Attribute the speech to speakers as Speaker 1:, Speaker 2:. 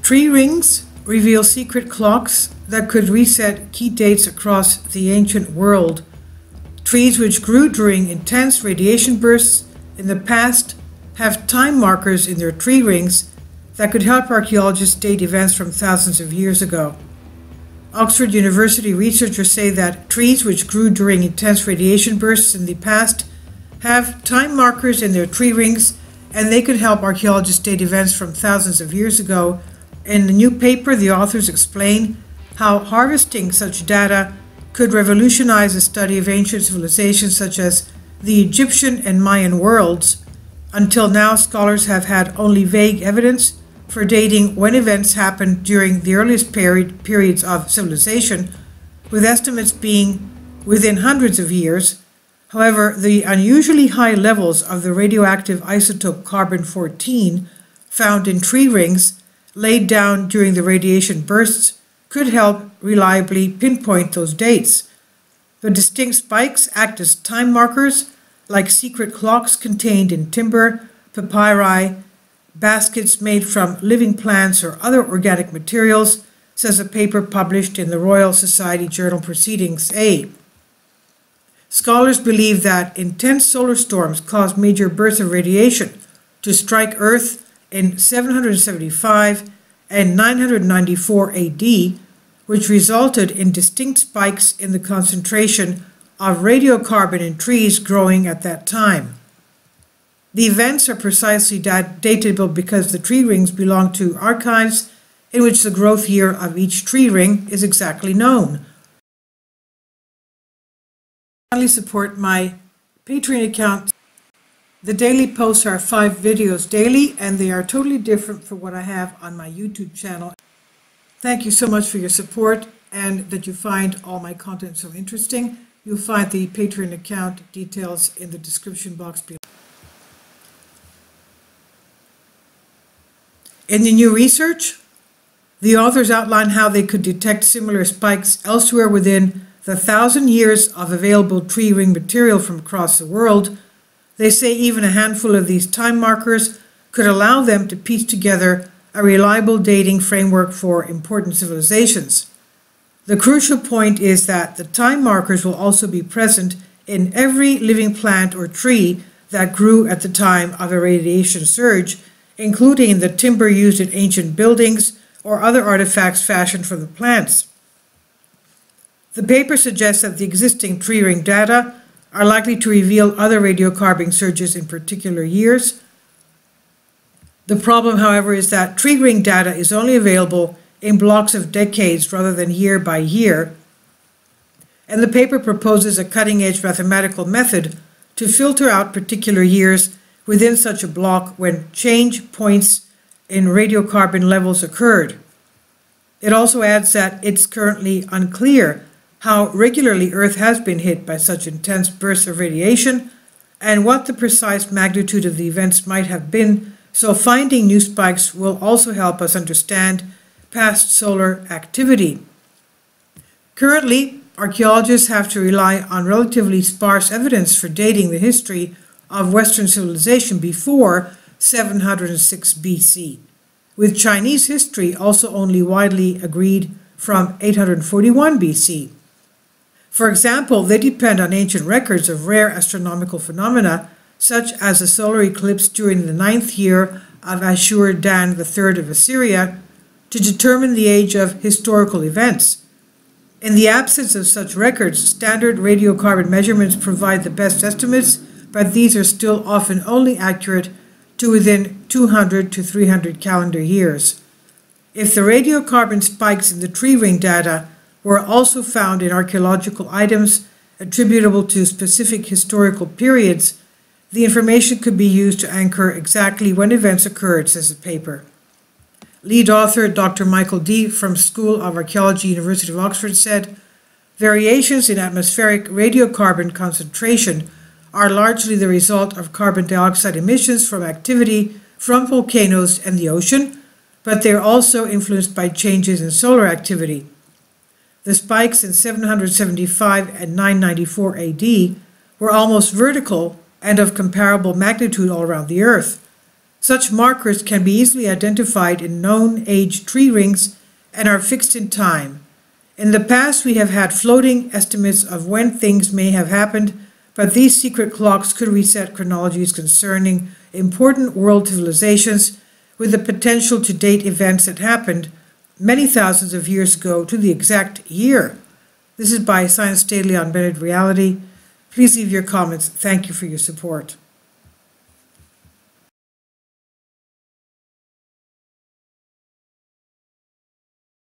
Speaker 1: Tree rings reveal secret clocks that could reset key dates across the ancient world. Trees which grew during intense radiation bursts in the past have time markers in their tree rings that could help archaeologists date events from thousands of years ago. Oxford University researchers say that trees which grew during intense radiation bursts in the past have time markers in their tree rings, and they could help archaeologists date events from thousands of years ago. In the new paper, the authors explain how harvesting such data could revolutionize the study of ancient civilizations such as the Egyptian and Mayan worlds. Until now, scholars have had only vague evidence for dating when events happened during the earliest periods of civilization, with estimates being within hundreds of years. However, the unusually high levels of the radioactive isotope carbon-14 found in tree rings laid down during the radiation bursts could help reliably pinpoint those dates. The distinct spikes act as time markers, like secret clocks contained in timber, papyri, baskets made from living plants or other organic materials, says a paper published in the Royal Society Journal Proceedings A. Scholars believe that intense solar storms caused major bursts of radiation to strike Earth in 775 and 994 AD, which resulted in distinct spikes in the concentration of radiocarbon in trees growing at that time. The events are precisely datable because the tree rings belong to archives in which the growth year of each tree ring is exactly known. Kindly support my Patreon account. The daily posts are 5 videos daily, and they are totally different from what I have on my YouTube channel. Thank you so much for your support and that you find all my content so interesting. You'll find the Patreon account details in the description box below. In the new research, the authors outline how they could detect similar spikes elsewhere within the 1,000 years of available tree ring material from across the world. They say even a handful of these time markers could allow them to piece together a reliable dating framework for important civilizations. The crucial point is that the time markers will also be present in every living plant or tree that grew at the time of a radiation surge, including the timber used in ancient buildings or other artifacts fashioned from the plants. The paper suggests that the existing tree ring data are likely to reveal other radiocarbon surges in particular years. The problem, however, is that tree ring data is only available in blocks of decades rather than year by year, and the paper proposes a cutting-edge mathematical method to filter out particular years within such a block when change points in radiocarbon levels occurred. It also adds that it's currently unclear how regularly Earth has been hit by such intense bursts of radiation and what the precise magnitude of the events might have been, so finding new spikes will also help us understand past solar activity. Currently, archaeologists have to rely on relatively sparse evidence for dating the history of Western civilization before 706 BC, with Chinese history also only widely agreed from 841 BC. For example, they depend on ancient records of rare astronomical phenomena, such as a solar eclipse during the 9th year of Ashur-dan III of Assyria, to determine the age of historical events. In the absence of such records, standard radiocarbon measurements provide the best estimates, but these are still often only accurate to within 200 to 300 calendar years. If the radiocarbon spikes in the tree ring data were also found in archaeological items attributable to specific historical periods, the information could be used to anchor exactly when events occurred, says the paper. Lead author Dr. Michael D. from School of Archaeology, University of Oxford, said, "Variations in atmospheric radiocarbon concentration are largely the result of carbon dioxide emissions from activity from volcanoes and the ocean, but they are also influenced by changes in solar activity. The spikes in 775 and 994 AD were almost vertical and of comparable magnitude all around the Earth. Such markers can be easily identified in known age tree rings and are fixed in time. In the past, we have had floating estimates of when things may have happened, but these secret clocks could reset chronologies concerning important world civilizations with the potential to date events that happened many thousands of years ago to the exact year. This is by Science Daily on Augmented Reality. Please leave your comments. Thank you for your support.